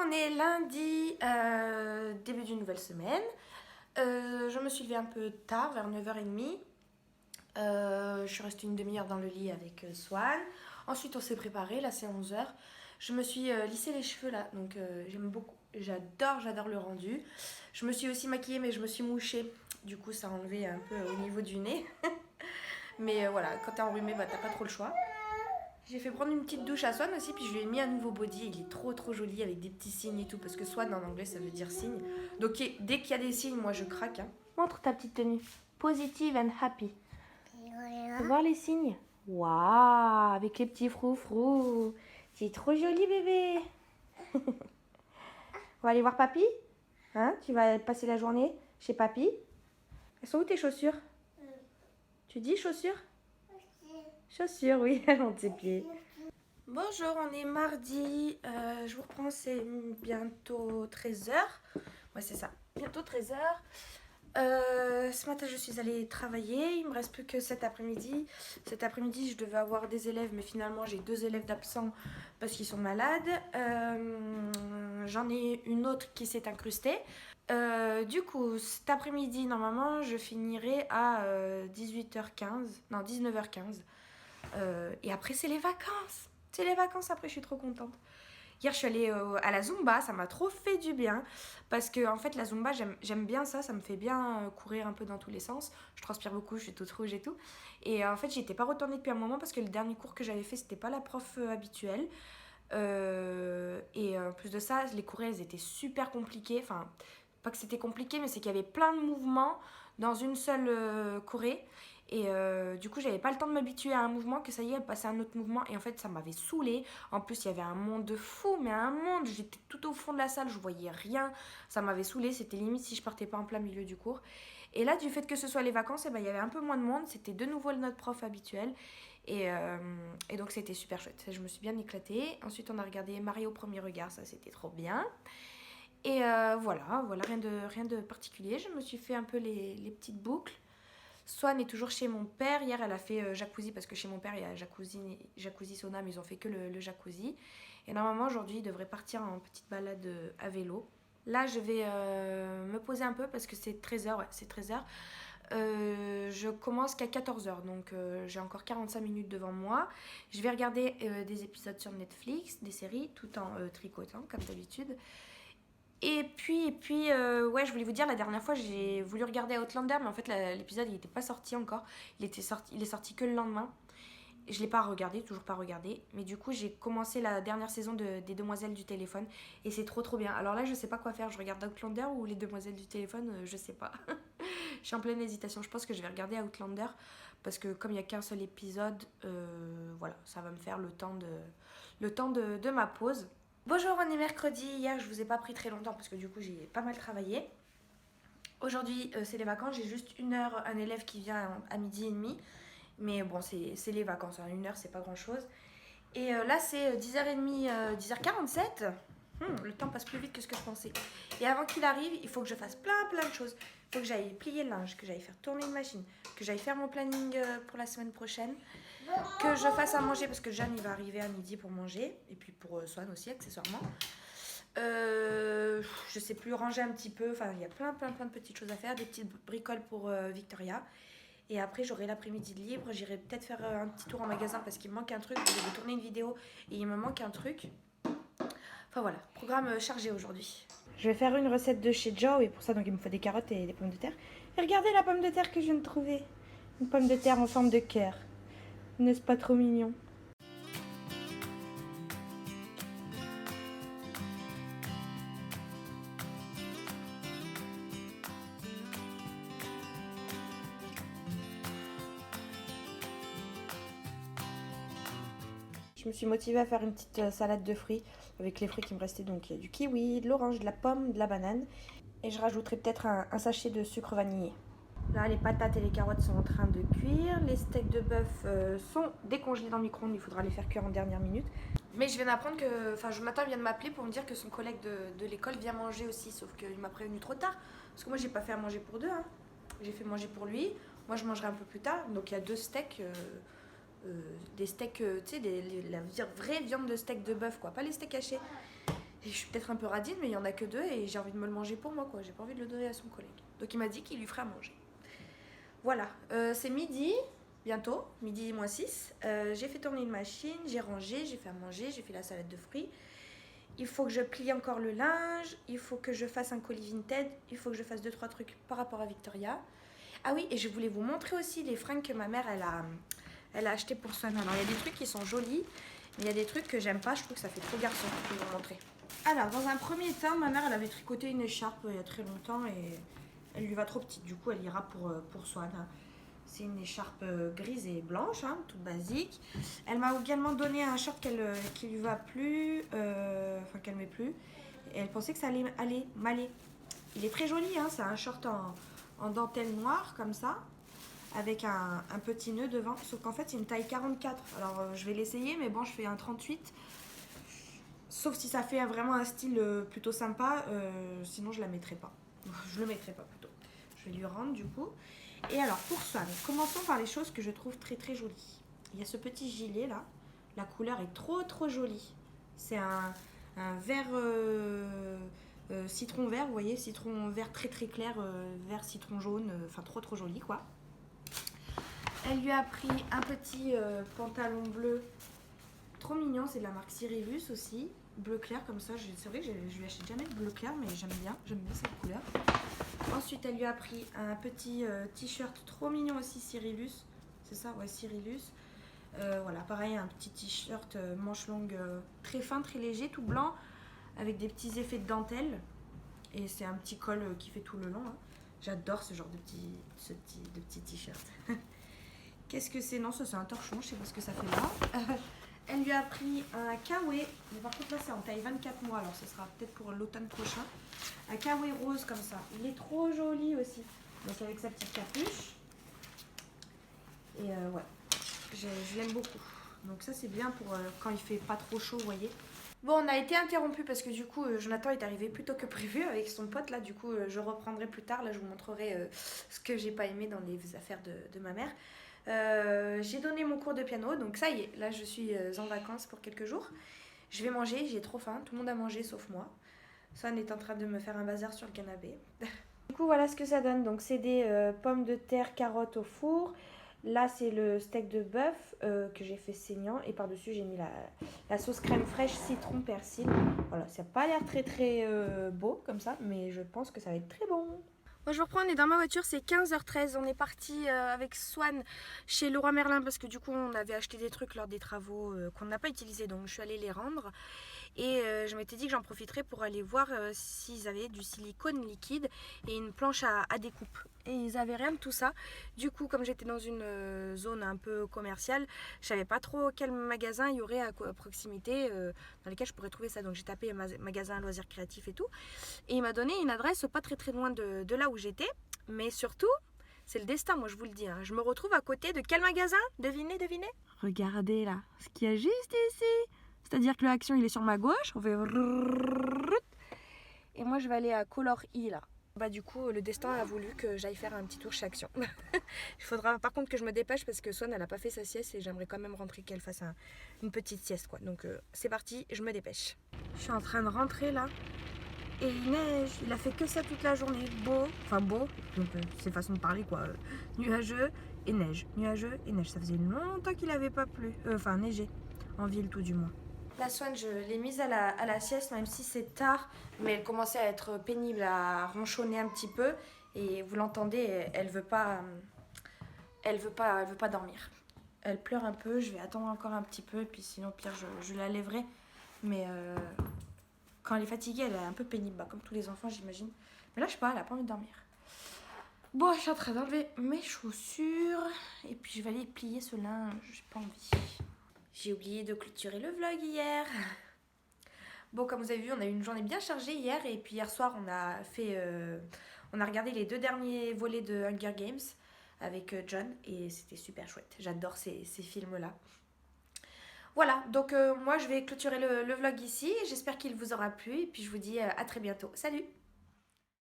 on est lundi, début d'une nouvelle semaine. Je me suis levée un peu tard, vers 9h30. Je suis restée une demi-heure dans le lit avec Swan. Ensuite, on s'est préparé, là c'est 11h. Je me suis lissé les cheveux là, donc j'aime beaucoup. J'adore le rendu. Je me suis aussi maquillée, mais je me suis mouchée. Du coup, ça a enlevé un peu au niveau du nez. Mais voilà, quand t'es enrhumé, bah t'as pas trop le choix. J'ai fait prendre une petite douche à Swan aussi, puis je lui ai mis un nouveau body. Il est trop joli avec des petits signes et tout, parce que Swan en anglais ça veut dire signe. Donc dès qu'il y a des signes, moi je craque. Hein. Montre ta petite tenue. Positive and happy. Faut voir les signes. Waouh, avec les petits froufrous. C'est trop joli bébé. On va aller voir papy. Hein? Tu vas passer la journée chez papy. Elles sont où tes chaussures? Tu dis chaussures? Chaussures, oui, elles ont tes pieds. Bonjour, on est mardi. Je vous reprends, c'est bientôt 13h. Ouais, c'est ça, bientôt 13h. Ce matin, je suis allée travailler. Il me reste plus que cet après-midi. Cet après-midi, je devais avoir des élèves, mais finalement, j'ai 2 élèves d'absents parce qu'ils sont malades. J'en ai une autre qui s'est incrustée. Du coup, cet après-midi, normalement, je finirai à 18h15. Non, 19h15. Et après, c'est les vacances. C'est les vacances, après, je suis trop contente. Hier, je suis allée à la Zumba, ça m'a trop fait du bien. Parce que, en fait, la Zumba, j'aime bien ça, ça me fait bien courir un peu dans tous les sens. Je transpire beaucoup, je suis toute rouge et tout. Et en fait, j'y étais pas retournée depuis un moment parce que le dernier cours que j'avais fait, c'était pas la prof habituelle. Et en plus de ça, les cours, elles étaient super compliquées. Enfin, pas que c'était compliqué, mais c'est qu'il y avait plein de mouvements dans une seule choré. Et du coup, j'avais pas le temps de m'habituer à un mouvement, que ça y est, elle passait à un autre mouvement. Et en fait, ça m'avait saoulée. En plus, il y avait un monde de fou, mais un monde. J'étais tout au fond de la salle, je voyais rien. Ça m'avait saoulée. C'était limite si je partais pas en plein milieu du cours. Et là, du fait que ce soit les vacances, eh ben, il y avait un peu moins de monde. C'était de nouveau notre prof habituel. Et donc, c'était super chouette. Je me suis bien éclatée. Ensuite, on a regardé Mario au premier regard. Ça, c'était trop bien. Et voilà, rien de particulier. Je me suis fait un peu les petites boucles. Swan est toujours chez mon père. Hier, elle a fait jacuzzi parce que chez mon père, il y a jacuzzi sauna, mais ils ont fait que le jacuzzi. Et normalement, aujourd'hui, il devrait partir en petite balade à vélo. Là, je vais me poser un peu parce que c'est 13h. Ouais, c'est 13h. Je commence qu'à 14h, donc j'ai encore 45 minutes devant moi. Je vais regarder des épisodes sur Netflix, des séries, tout en tricotant, comme d'habitude. Et puis ouais, je voulais vous dire, la dernière fois, j'ai voulu regarder Outlander, mais en fait, l'épisode, il n'était pas sorti encore. Il est sorti que le lendemain. Je l'ai pas regardé, toujours pas regardé. Mais du coup, j'ai commencé la dernière saison des Demoiselles du téléphone. Et c'est trop bien. Alors là, je sais pas quoi faire. Je regarde Outlander ou les Demoiselles du téléphone, je sais pas. Je suis en pleine hésitation. Je pense que je vais regarder Outlander. Parce que comme il n'y a qu'un seul épisode, voilà, ça va me faire le temps de ma pause. Bonjour, on est mercredi. Hier, je vous ai pas pris très longtemps parce que du coup, j'ai pas mal travaillé. Aujourd'hui, c'est les vacances. J'ai juste 1 heure, un élève qui vient à 12h30. Mais bon, c'est les vacances. Hein. 1 heure, c'est pas grand chose. Et là, c'est 10h30, 10h47. Le temps passe plus vite que ce que je pensais. Et avant qu'il arrive, il faut que je fasse plein de choses. Il faut que j'aille plier le linge, que j'aille faire tourner une machine, que j'aille faire mon planning pour la semaine prochaine, que je fasse à manger parce que Jeanne il va arriver à midi pour manger, et puis pour Swan aussi accessoirement. Je sais plus, ranger un petit peu, enfin il y a plein de petites choses à faire, des petites bricoles pour Victoria. Et après j'aurai l'après-midi de libre, j'irai peut-être faire un petit tour en magasin parce qu'il me manque un truc, je vais tourner une vidéo et il me manque un truc. Enfin voilà, programme chargé aujourd'hui. Je vais faire une recette de chez Joe et pour ça donc il me faut des carottes et des pommes de terre. Et regardez la pomme de terre que je viens de trouver. Une pomme de terre en forme de cœur. N'est-ce pas trop mignon? Je me suis motivée à faire une petite salade de fruits avec les fruits qui me restaient. Donc il y a du kiwi, de l'orange, de la pomme, de la banane. Et je rajouterai peut-être un sachet de sucre vanillé. Là, les patates et les carottes sont en train de cuire. Les steaks de bœuf sont décongelés dans le micro-ondes. Il faudra les faire cuire en dernière minute. Mais je viens d'apprendre que... Enfin, Jonathan vient de m'appeler pour me dire que son collègue de l'école vient manger aussi. Sauf qu'il m'a prévenu trop tard. Parce que moi, j'ai pas fait à manger pour deux. Hein. J'ai fait manger pour lui. Moi, je mangerai un peu plus tard. Donc, il y a 2 steaks... des steaks, tu sais, la vraie viande de steak de bœuf, quoi. Pas les steaks hachés. Et je suis peut-être un peu radine, mais il y en a que 2 et j'ai envie de me le manger pour moi, quoi. J'ai pas envie de le donner à son collègue. Donc il m'a dit qu'il lui ferait à manger. Voilà, c'est midi, bientôt, midi moins 6. J'ai fait tourner une machine, j'ai rangé, j'ai fait à manger, j'ai fait la salade de fruits. Il faut que je plie encore le linge, il faut que je fasse un colis Vinted, il faut que je fasse 2-3 trucs par rapport à Victoria. Ah oui, et je voulais vous montrer aussi les fringues que ma mère, elle a acheté pour Swan. Alors, il y a des trucs qui sont jolis, mais il y a des trucs que j'aime pas, je trouve que ça fait trop garçon. Je vais vous montrer. Alors, dans un premier temps, ma mère, elle avait tricoté une écharpe il y a très longtemps et elle lui va trop petite. Du coup, elle ira pour Swan. C'est une écharpe grise et blanche, hein, toute basique. Elle m'a également donné un short qui lui va plus, enfin qu'elle met plus. Et elle pensait que ça allait m'aller. Il est très joli, hein, c'est un short en dentelle noire comme ça, avec un petit nœud devant. Sauf qu'en fait, c'est une taille 44. Alors, je vais l'essayer, mais bon, je fais un 38. Sauf si ça fait vraiment un style plutôt sympa, sinon je la mettrai pas. Je le mettrai pas plutôt. Je vais lui rendre du coup. Et alors pour Swan, commençons par les choses que je trouve très très jolies. Il y a ce petit gilet là. La couleur est trop jolie. C'est un vert citron vert, vous voyez, citron vert très clair, vert citron jaune, enfin trop joli quoi. Elle lui a pris un petit pantalon bleu, trop mignon, c'est de la marque Cyrillus aussi. Bleu clair comme ça, c'est vrai que je lui achète jamais de bleu clair, mais j'aime bien cette couleur. Ensuite, elle lui a pris un petit t-shirt trop mignon aussi, Cyrillus. C'est ça, ouais, Cyrillus. Voilà, pareil, un petit t-shirt manche longue très fin, très léger, tout blanc, avec des petits effets de dentelle. Et c'est un petit col qui fait tout le long. Hein. J'adore ce genre de petit t-shirt. Qu'est-ce que c'est? Non, ça c'est un torchon, je sais pas ce que ça fait là. Elle lui a pris un kawaii, mais par contre là c'est en taille 24 mois, alors ce sera peut-être pour l'automne prochain. Un kawaii rose comme ça, il est trop joli aussi. Donc avec sa petite capuche. Et ouais, je l'aime beaucoup. Donc ça c'est bien pour quand il fait pas trop chaud, vous voyez. Bon, on a été interrompu parce que du coup Jonathan est arrivé plus tôt que prévu avec son pote là. Du coup je reprendrai plus tard, là je vous montrerai ce que j'ai pas aimé dans les affaires de ma mère. J'ai donné mon cours de piano, donc ça y est, là je suis en vacances pour quelques jours. Je vais manger, j'ai trop faim, tout le monde a mangé sauf moi. Swan est en train de me faire un bazar sur le canapé. Du coup voilà ce que ça donne, donc c'est des pommes de terre, carottes au four. Là c'est le steak de bœuf que j'ai fait saignant et par-dessus j'ai mis la sauce crème fraîche, citron, persil. Voilà, ça n'a pas l'air très beau comme ça, mais je pense que ça va être très bon. Moi je vous reprends, on est dans ma voiture, c'est 15h13, on est parti avec Swan chez Leroy Merlin parce que du coup on avait acheté des trucs lors des travaux qu'on n'a pas utilisés, donc je suis allée les rendre et je m'étais dit que j'en profiterais pour aller voir s'ils avaient du silicone liquide et une planche à découpe. Et ils avaient rien de tout ça. Du coup, comme j'étais dans une zone un peu commerciale, je savais pas trop quel magasin il y aurait à proximité dans lesquels je pourrais trouver ça. Donc j'ai tapé magasin loisirs créatifs et tout. Et il m'a donné une adresse pas très loin de là où j'étais. Mais surtout, c'est le destin, moi je vous le dis. Hein. Je me retrouve à côté de quel magasin? Devinez. Regardez là, ce qu'il y a juste ici. C'est-à-dire que l'action il est sur ma gauche. On fait... Et moi je vais aller à Color E là. Bah du coup le destin a voulu que j'aille faire un petit tour chez Action. Il faudra par contre que je me dépêche parce que Swan elle a pas fait sa sieste et j'aimerais quand même rentrer qu'elle fasse une petite sieste quoi. Donc c'est parti, je me dépêche. Je suis en train de rentrer là et il neige, il a fait que ça toute la journée. Beau, donc c'est façon de parler quoi. Nuageux et neige, ça faisait longtemps qu'il avait pas plu, enfin neigé, en ville tout du moins. La Swan, je l'ai mise à la sieste, même si c'est tard, mais elle commençait à être pénible, à ronchonner un petit peu. Et vous l'entendez, elle veut pas dormir. Elle pleure un peu, je vais attendre encore un petit peu, et puis sinon, pire, je la lèverai. Mais quand elle est fatiguée, elle est un peu pénible, bah, comme tous les enfants, j'imagine. Mais là, je sais pas, elle a pas envie de dormir. Bon, je suis en train d'enlever mes chaussures, et puis je vais aller plier ce linge, j'ai pas envie. J'ai oublié de clôturer le vlog hier. Bon, comme vous avez vu, on a eu une journée bien chargée hier. Et puis hier soir, on a regardé les 2 derniers volets de Hunger Games avec John. Et c'était super chouette. J'adore ces films-là. Voilà, donc moi je vais clôturer le vlog ici. J'espère qu'il vous aura plu. Et puis je vous dis à très bientôt. Salut!